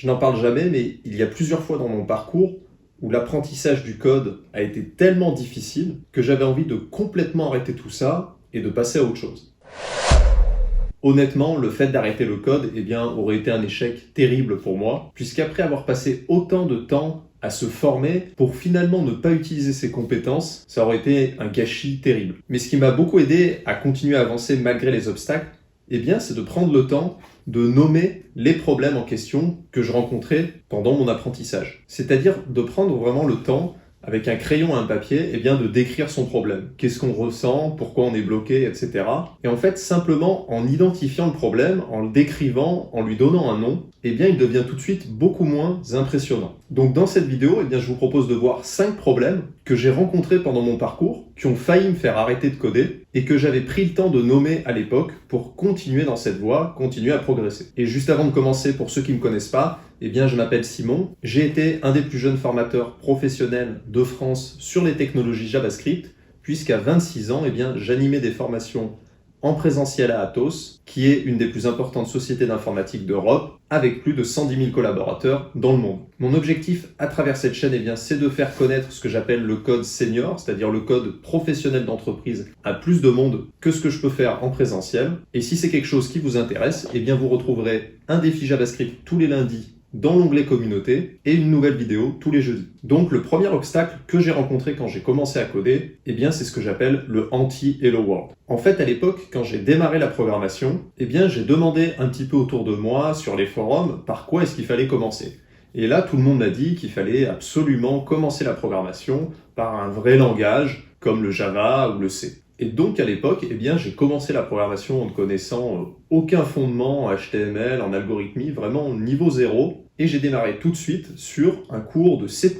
Je n'en parle jamais, mais il y a plusieurs fois dans mon parcours où l'apprentissage du code a été tellement difficile que j'avais envie de complètement arrêter tout ça et de passer à autre chose. Honnêtement, le fait d'arrêter le code aurait été un échec terrible pour moi, puisqu'après avoir passé autant de temps à se former pour finalement ne pas utiliser ses compétences, ça aurait été un gâchis terrible. Mais ce qui m'a beaucoup aidé à continuer à avancer malgré les obstacles, c'est de prendre le temps de nommer les problèmes en question que je rencontrais pendant mon apprentissage. C'est-à-dire de prendre vraiment le temps, avec un crayon et un papier, de décrire son problème. Qu'est-ce qu'on ressent, pourquoi on est bloqué, etc. Et en fait, simplement en identifiant le problème, en le décrivant, en lui donnant un nom, il devient tout de suite beaucoup moins impressionnant. Donc dans cette vidéo, je vous propose de voir 5 problèmes que j'ai rencontrés pendant mon parcours, qui ont failli me faire arrêter de coder, et que j'avais pris le temps de nommer à l'époque pour continuer dans cette voie, continuer à progresser. Et juste avant de commencer, pour ceux qui ne me connaissent pas, je m'appelle Simon, j'ai été un des plus jeunes formateurs professionnels de France sur les technologies JavaScript, puisqu'à 26 ans, j'animais des formations en présentiel à Atos, qui est une des plus importantes sociétés d'informatique d'Europe, avec plus de 110 000 collaborateurs dans le monde. Mon objectif à travers cette chaîne, c'est de faire connaître ce que j'appelle le code senior, c'est-à-dire le code professionnel d'entreprise à plus de monde que ce que je peux faire en présentiel. Et si c'est quelque chose qui vous intéresse, vous retrouverez un défi JavaScript tous les lundis dans l'onglet communauté et une nouvelle vidéo tous les jeudis. Donc le premier obstacle que j'ai rencontré quand j'ai commencé à coder, c'est ce que j'appelle le anti-Hello World. En fait, à l'époque, quand j'ai démarré la programmation, j'ai demandé un petit peu autour de moi sur les forums par quoi est-ce qu'il fallait commencer. Et là, tout le monde m'a dit qu'il fallait absolument commencer la programmation par un vrai langage comme le Java ou le C. Et donc à l'époque, j'ai commencé la programmation en ne connaissant aucun fondement en HTML, en algorithmie, vraiment niveau zéro. Et j'ai démarré tout de suite sur un cours de C++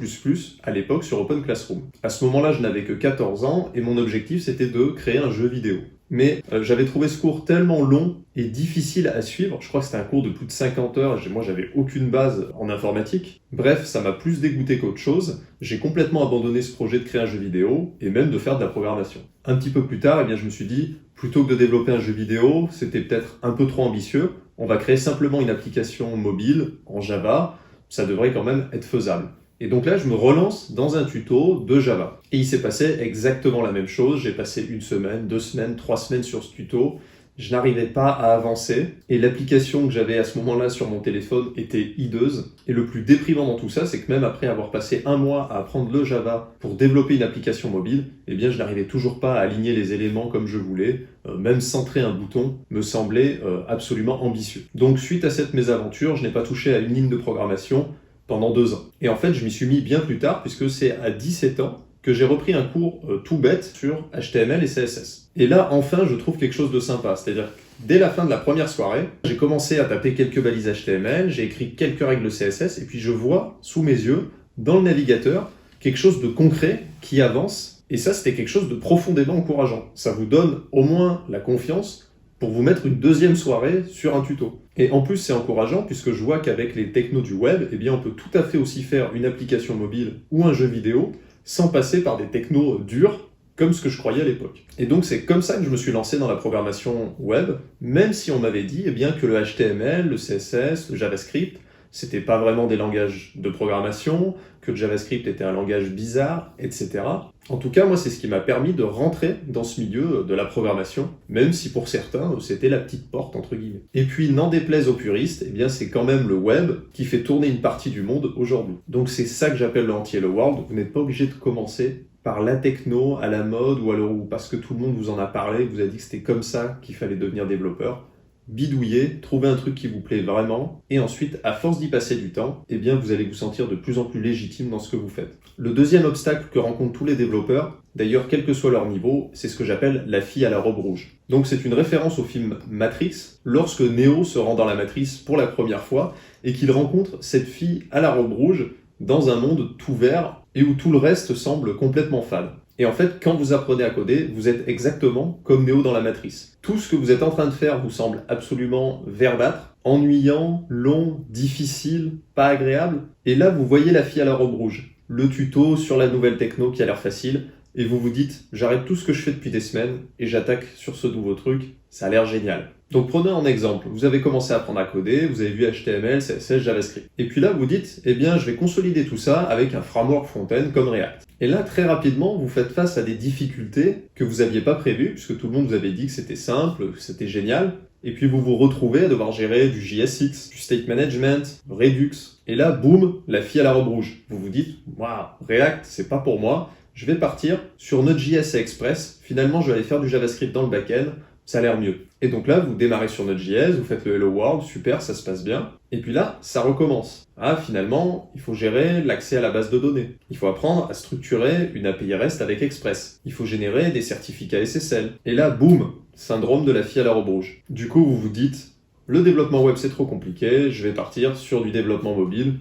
à l'époque sur Open Classroom. À ce moment-là, je n'avais que 14 ans et mon objectif c'était de créer un jeu vidéo. Mais j'avais trouvé ce cours tellement long et difficile à suivre, je crois que c'était un cours de plus de 50 heures, moi j'avais aucune base en informatique. Bref, ça m'a plus dégoûté qu'autre chose, j'ai complètement abandonné ce projet de créer un jeu vidéo et même de faire de la programmation. Un petit peu plus tard, je me suis dit, plutôt que de développer un jeu vidéo, c'était peut-être un peu trop ambitieux, on va créer simplement une application mobile en Java, ça devrait quand même être faisable. Et donc là, je me relance dans un tuto de Java. Et il s'est passé exactement la même chose. J'ai passé 1 semaine, 2 semaines, 3 semaines sur ce tuto. Je n'arrivais pas à avancer. Et l'application que j'avais à ce moment-là sur mon téléphone était hideuse. Et le plus déprimant dans tout ça, c'est que même après avoir passé 1 mois à apprendre le Java pour développer une application mobile, je n'arrivais toujours pas à aligner les éléments comme je voulais. Même centrer un bouton me semblait absolument ambitieux. Donc suite à cette mésaventure, je n'ai pas touché à une ligne de programmation pendant 2 ans. Et en fait, je m'y suis mis bien plus tard, puisque c'est à 17 ans que j'ai repris un cours tout bête sur HTML et CSS. Et là, enfin, je trouve quelque chose de sympa. C'est-à-dire que dès la fin de la première soirée, j'ai commencé à taper quelques balises HTML, j'ai écrit quelques règles CSS, et puis je vois sous mes yeux, dans le navigateur, quelque chose de concret qui avance. Et ça, c'était quelque chose de profondément encourageant. Ça vous donne au moins la confiance pour vous mettre une deuxième soirée sur un tuto. Et en plus, c'est encourageant puisque je vois qu'avec les technos du web, on peut tout à fait aussi faire une application mobile ou un jeu vidéo sans passer par des technos durs comme ce que je croyais à l'époque. Et donc, c'est comme ça que je me suis lancé dans la programmation web, même si on m'avait dit que le HTML, le CSS, le JavaScript, c'était pas vraiment des langages de programmation, que le JavaScript était un langage bizarre, etc. En tout cas, moi, c'est ce qui m'a permis de rentrer dans ce milieu de la programmation, même si pour certains, c'était la petite porte, entre guillemets. Et puis, n'en déplaise aux puristes, c'est quand même le web qui fait tourner une partie du monde aujourd'hui. Donc, c'est ça que j'appelle le anti-Hello World. Vous n'êtes pas obligé de commencer par la techno, à la mode, ou parce que tout le monde vous en a parlé, vous a dit que c'était comme ça qu'il fallait devenir développeur. Bidouiller, trouver un truc qui vous plaît vraiment, et ensuite, à force d'y passer du temps, vous allez vous sentir de plus en plus légitime dans ce que vous faites. Le deuxième obstacle que rencontrent tous les développeurs, d'ailleurs quel que soit leur niveau, c'est ce que j'appelle la fille à la robe rouge. Donc c'est une référence au film Matrix, lorsque Neo se rend dans la matrice pour la première fois, et qu'il rencontre cette fille à la robe rouge dans un monde tout vert, et où tout le reste semble complètement fade. Et en fait, quand vous apprenez à coder, vous êtes exactement comme Neo dans la matrice. Tout ce que vous êtes en train de faire vous semble absolument verdâtre, ennuyant, long, difficile, pas agréable. Et là, vous voyez la fille à la robe rouge, le tuto sur la nouvelle techno qui a l'air facile, et vous vous dites, j'arrête tout ce que je fais depuis des semaines, et j'attaque sur ce nouveau truc, ça a l'air génial. Donc prenez un exemple, vous avez commencé à apprendre à coder, vous avez vu HTML, CSS, JavaScript. Et puis là, vous dites, eh bien, je vais consolider tout ça avec un framework front-end comme React. Et là, très rapidement, vous faites face à des difficultés que vous n'aviez pas prévues, puisque tout le monde vous avait dit que c'était simple, que c'était génial. Et puis vous vous retrouvez à devoir gérer du JSX, du state management, Redux. Et là, boum, la fille à la robe rouge. Vous vous dites, waouh, React, c'est pas pour moi. Je vais partir sur Node.js et Express. Finalement, je vais aller faire du JavaScript dans le back-end. Ça a l'air mieux. Et donc là, vous démarrez sur Node.js, vous faites le Hello World, super, ça se passe bien. Et puis là, ça recommence. Ah, finalement, il faut gérer l'accès à la base de données. Il faut apprendre à structurer une API REST avec Express. Il faut générer des certificats SSL. Et là, boum, syndrome de la fille à la robe rouge. Du coup, vous vous dites, le développement web c'est trop compliqué, je vais partir sur du développement mobile.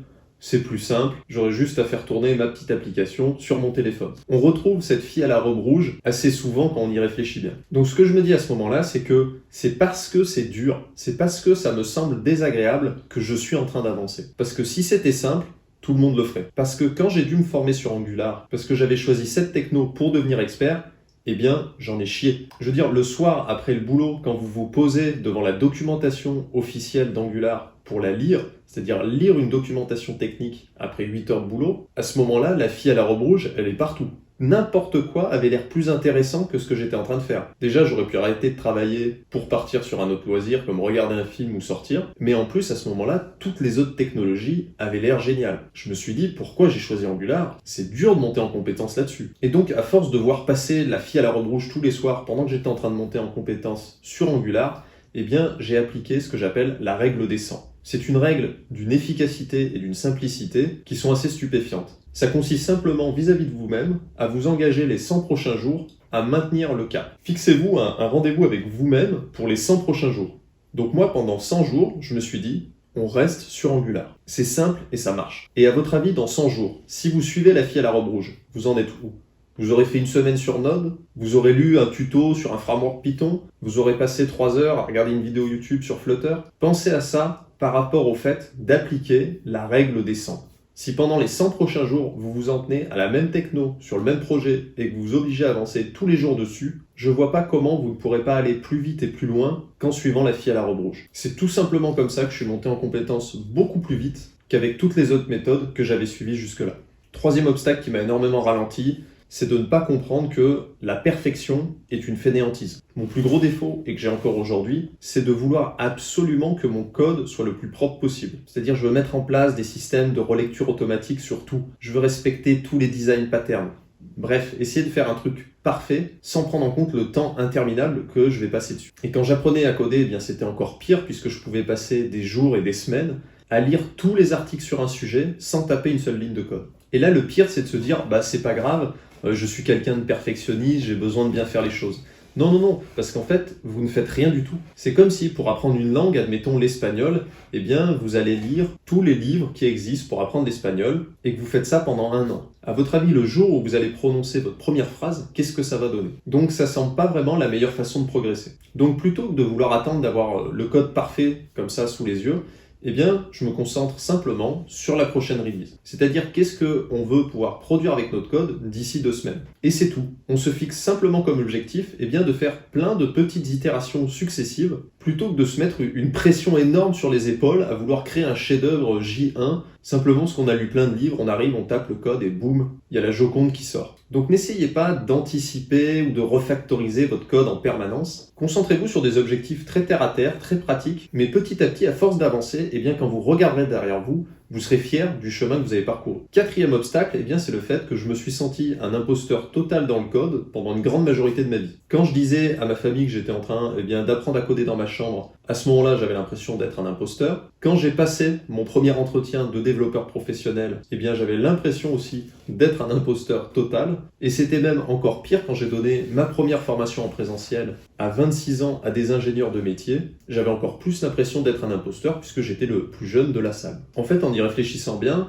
C'est plus simple, j'aurais juste à faire tourner ma petite application sur mon téléphone. On retrouve cette fille à la robe rouge assez souvent quand on y réfléchit bien. Donc ce que je me dis à ce moment-là, c'est que c'est parce que c'est dur, c'est parce que ça me semble désagréable que je suis en train d'avancer. Parce que si c'était simple, tout le monde le ferait. Parce que quand j'ai dû me former sur Angular, parce que j'avais choisi cette techno pour devenir expert, eh bien, j'en ai chié. Je veux dire, le soir, après le boulot, quand vous vous posez devant la documentation officielle d'Angular pour la lire, c'est-à-dire lire une documentation technique après 8 heures de boulot, à ce moment-là, la fille à la robe rouge, elle est partout. N'importe quoi avait l'air plus intéressant que ce que j'étais en train de faire. Déjà, j'aurais pu arrêter de travailler pour partir sur un autre loisir, comme regarder un film ou sortir, mais en plus, à ce moment-là, toutes les autres technologies avaient l'air géniales. Je me suis dit, pourquoi j'ai choisi Angular? C'est dur de monter en compétence là-dessus. Et donc, à force de voir passer la fille à la robe rouge tous les soirs, pendant que j'étais en train de monter en compétence sur Angular, eh bien, j'ai appliqué ce que j'appelle la règle des 100. C'est une règle d'une efficacité et d'une simplicité qui sont assez stupéfiantes. Ça consiste simplement vis-à-vis de vous-même à vous engager les 100 prochains jours à maintenir le cap. Fixez-vous un rendez-vous avec vous-même pour les 100 prochains jours. Donc moi, pendant 100 jours, je me suis dit, on reste sur Angular. C'est simple et ça marche. Et à votre avis, dans 100 jours, si vous suivez la fille à la robe rouge, vous en êtes où? Vous aurez fait une semaine sur Node, vous aurez lu un tuto sur un framework Python, vous aurez passé 3 heures à regarder une vidéo YouTube sur Flutter. Pensez à ça par rapport au fait d'appliquer la règle des 100. Si pendant les 100 prochains jours, vous vous en tenez à la même techno, sur le même projet, et que vous vous obligez à avancer tous les jours dessus, je vois pas comment vous ne pourrez pas aller plus vite et plus loin qu'en suivant la fille à la robe rouge. C'est tout simplement comme ça que je suis monté en compétence beaucoup plus vite qu'avec toutes les autres méthodes que j'avais suivies jusque-là. Troisième obstacle qui m'a énormément ralenti, c'est de ne pas comprendre que la perfection est une fainéantise. Mon plus gros défaut, et que j'ai encore aujourd'hui, c'est de vouloir absolument que mon code soit le plus propre possible. C'est-à-dire, je veux mettre en place des systèmes de relecture automatique sur tout. Je veux respecter tous les design patterns. Bref, essayer de faire un truc parfait sans prendre en compte le temps interminable que je vais passer dessus. Et quand j'apprenais à coder, eh bien c'était encore pire puisque je pouvais passer des jours et des semaines à lire tous les articles sur un sujet sans taper une seule ligne de code. Et là, le pire, c'est de se dire, c'est pas grave, je suis quelqu'un de perfectionniste, j'ai besoin de bien faire les choses. Non, parce qu'en fait, vous ne faites rien du tout. C'est comme si, pour apprendre une langue, admettons l'espagnol, eh bien, vous allez lire tous les livres qui existent pour apprendre l'espagnol et que vous faites ça pendant 1 an. À votre avis, le jour où vous allez prononcer votre première phrase, qu'est-ce que ça va donner? Donc, ça semble pas vraiment la meilleure façon de progresser. Donc, plutôt que de vouloir attendre d'avoir le code parfait comme ça sous les yeux, eh bien, je me concentre simplement sur la prochaine release. C'est-à-dire qu'est-ce qu'on veut pouvoir produire avec notre code d'ici 2 semaines. Et c'est tout. On se fixe simplement comme objectif de faire plein de petites itérations successives plutôt que de se mettre une pression énorme sur les épaules à vouloir créer un chef-d'œuvre J1 simplement parce qu'on a lu plein de livres, on arrive, on tape le code et boum, il y a la Joconde qui sort. Donc n'essayez pas d'anticiper ou de refactoriser votre code en permanence. Concentrez-vous sur des objectifs très terre-à-terre, très pratiques, mais petit à petit, à force d'avancer, quand vous regarderez derrière vous, vous serez fier du chemin que vous avez parcouru. Quatrième obstacle, c'est le fait que je me suis senti un imposteur total dans le code pendant une grande majorité de ma vie. Quand je disais à ma famille que j'étais en train d'apprendre à coder dans ma chambre, à ce moment-là, j'avais l'impression d'être un imposteur. Quand j'ai passé mon premier entretien de développeur professionnel, j'avais l'impression aussi d'être un imposteur total. Et c'était même encore pire quand j'ai donné ma première formation en présentiel à 26 ans à des ingénieurs de métier. J'avais encore plus l'impression d'être un imposteur puisque j'étais le plus jeune de la salle. En fait, en y réfléchissant bien,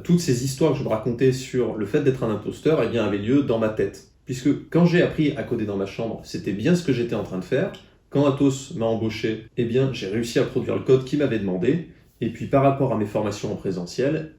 toutes ces histoires que je me racontais sur le fait d'être un imposteur avaient lieu dans ma tête. Puisque quand j'ai appris à coder dans ma chambre, c'était bien ce que j'étais en train de faire. Quand Atos m'a embauché, j'ai réussi à produire le code qu'il m'avait demandé. Et puis par rapport à mes formations en présentiel,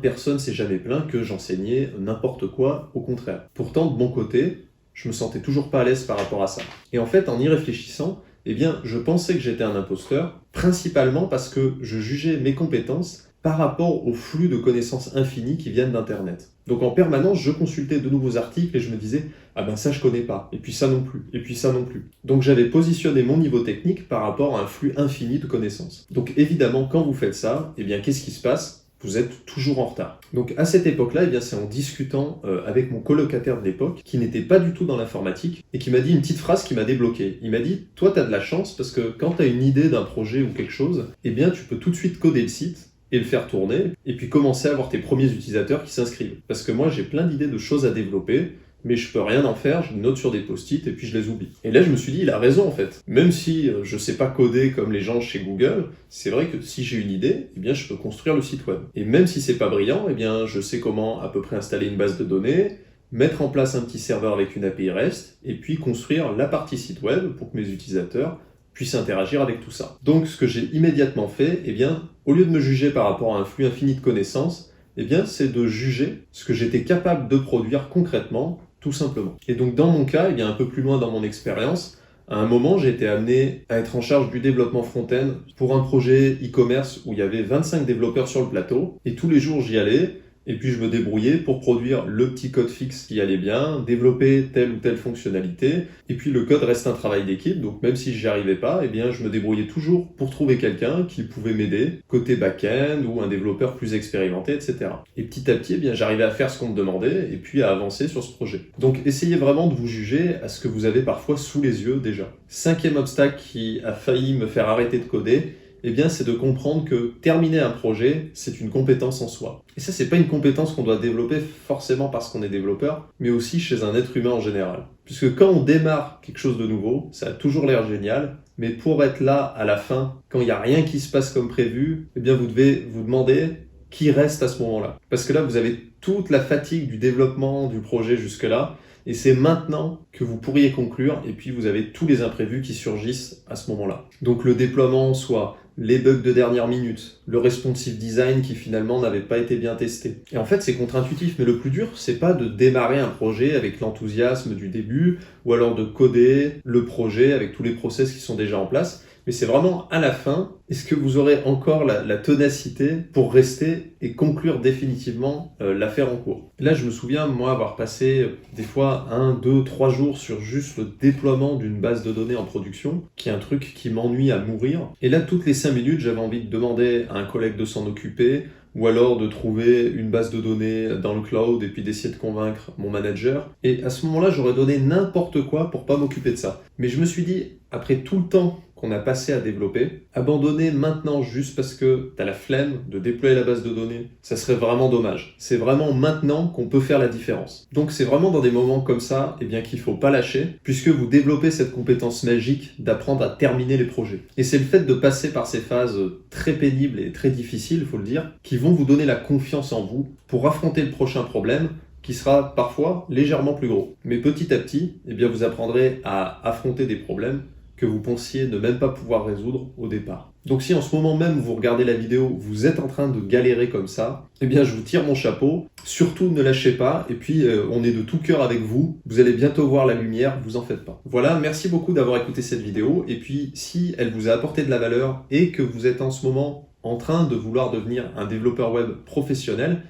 personne ne s'est jamais plaint que j'enseignais n'importe quoi, au contraire. Pourtant, de mon côté, je me sentais toujours pas à l'aise par rapport à ça. Et en fait, en y réfléchissant, Eh bien, je pensais que j'étais un imposteur, principalement parce que je jugeais mes compétences par rapport au flux de connaissances infinies qui viennent d'Internet. Donc en permanence, je consultais de nouveaux articles et je me disais « Ah ben ça je connais pas, et puis ça non plus, et puis ça non plus ». Donc j'avais positionné mon niveau technique par rapport à un flux infini de connaissances. Donc évidemment, quand vous faites ça, eh bien qu'est-ce qui se passe ? Vous êtes toujours en retard. Donc à cette époque-là, eh bien c'est en discutant avec mon colocataire de l'époque, qui n'était pas du tout dans l'informatique, et qui m'a dit une petite phrase qui m'a débloqué. Il m'a dit « Toi, tu as de la chance parce que quand tu as une idée d'un projet ou quelque chose, eh bien tu peux tout de suite coder le site, et le faire tourner, et puis commencer à avoir tes premiers utilisateurs qui s'inscrivent. Parce que moi, j'ai plein d'idées de choses à développer, mais je peux rien en faire, je note sur des post-it et puis je les oublie. Et là, je me suis dit, il a raison en fait. Même si je sais pas coder comme les gens chez Google, c'est vrai que si j'ai une idée, eh bien, je peux construire le site web. Et même si c'est pas brillant, eh bien, je sais comment à peu près installer une base de données, mettre en place un petit serveur avec une API REST, et puis construire la partie site web pour que mes utilisateurs puissent interagir avec tout ça. Donc, ce que j'ai immédiatement fait, eh bien, au lieu de me juger par rapport à un flux infini de connaissances, eh bien, c'est de juger ce que j'étais capable de produire concrètement, tout simplement. Et donc, dans mon cas, eh bien, un peu plus loin dans mon expérience, à un moment, j'ai été amené à être en charge du développement front-end pour un projet e-commerce où il y avait 25 développeurs sur le plateau, et tous les jours, j'y allais, et puis je me débrouillais pour produire le petit code fixe qui allait bien, développer telle ou telle fonctionnalité, et puis le code reste un travail d'équipe, donc même si j'y arrivais pas, eh bien je me débrouillais toujours pour trouver quelqu'un qui pouvait m'aider, côté back-end ou un développeur plus expérimenté, etc. Et petit à petit, eh bien j'arrivais à faire ce qu'on me demandait, et puis à avancer sur ce projet. Donc essayez vraiment de vous juger à ce que vous avez parfois sous les yeux déjà. 5e obstacle qui a failli me faire arrêter de coder, eh bien, c'est de comprendre que terminer un projet, c'est une compétence en soi. Et ça, c'est pas une compétence qu'on doit développer forcément parce qu'on est développeur, mais aussi chez un être humain en général. Puisque quand on démarre quelque chose de nouveau, ça a toujours l'air génial, mais pour être là à la fin, quand il n'y a rien qui se passe comme prévu, eh bien, vous devez vous demander qui reste à ce moment-là. Parce que là, vous avez toute la fatigue du développement du projet jusque-là, et c'est maintenant que vous pourriez conclure, et puis vous avez tous les imprévus qui surgissent à ce moment-là. Donc le déploiement, soit les bugs de dernière minute, le responsive design qui finalement n'avait pas été bien testé. Et en fait, c'est contre-intuitif, mais le plus dur, c'est pas de démarrer un projet avec l'enthousiasme du début, ou alors de coder le projet avec tous les process qui sont déjà en place, mais c'est vraiment à la fin, est-ce que vous aurez encore la ténacité pour rester et conclure définitivement l'affaire en cours. Là, je me souviens, moi, avoir passé des fois 1, 2, 3 jours sur juste le déploiement d'une base de données en production, qui est un truc qui m'ennuie à mourir. Et là, toutes les 5 minutes, j'avais envie de demander à un collègue de s'en occuper, ou alors de trouver une base de données dans le cloud et puis d'essayer de convaincre mon manager. Et à ce moment-là, j'aurais donné n'importe quoi pour pas m'occuper de ça. Mais je me suis dit, après tout le temps qu'on a passé à développer, abandonner maintenant juste parce que tu as la flemme de déployer la base de données, ça serait vraiment dommage. C'est vraiment maintenant qu'on peut faire la différence. Donc c'est vraiment dans des moments comme ça qu'il faut pas lâcher, puisque vous développez cette compétence magique d'apprendre à terminer les projets. Et c'est le fait de passer par ces phases très pénibles et très difficiles, il faut le dire, qui vont vous donner la confiance en vous pour affronter le prochain problème, qui sera parfois légèrement plus gros. Mais petit à petit, vous apprendrez à affronter des problèmes que vous pensiez ne même pas pouvoir résoudre au départ. Donc si en ce moment même vous regardez la vidéo, vous êtes en train de galérer comme ça, je vous tire mon chapeau. Surtout ne lâchez pas, et puis on est de tout cœur avec vous. Vous allez bientôt voir la lumière, vous en faites pas. Voilà, merci beaucoup d'avoir écouté cette vidéo, et puis si elle vous a apporté de la valeur et que vous êtes en ce moment en train de vouloir devenir un développeur web professionnel,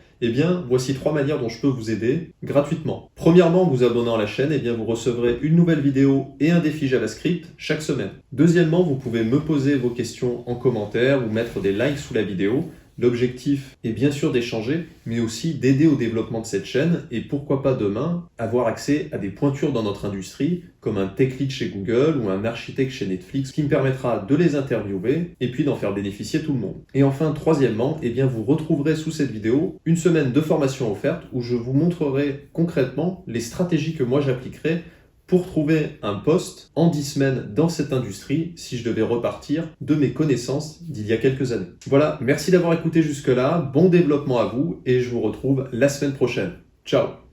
voici 3 manières dont je peux vous aider gratuitement. Premièrement, en vous abonnant à la chaîne, vous recevrez une nouvelle vidéo et un défi JavaScript chaque semaine. Deuxièmement, vous pouvez me poser vos questions en commentaire ou mettre des likes sous la vidéo. L'objectif est bien sûr d'échanger, mais aussi d'aider au développement de cette chaîne et pourquoi pas demain avoir accès à des pointures dans notre industrie comme un tech lead chez Google ou un architecte chez Netflix qui me permettra de les interviewer et puis d'en faire bénéficier tout le monde. Et enfin, troisièmement, vous retrouverez sous cette vidéo une semaine de formation offerte où je vous montrerai concrètement les stratégies que moi j'appliquerai pour trouver un poste en 10 semaines dans cette industrie si je devais repartir de mes connaissances d'il y a quelques années. Voilà, merci d'avoir écouté jusque-là, bon développement à vous et je vous retrouve la semaine prochaine. Ciao!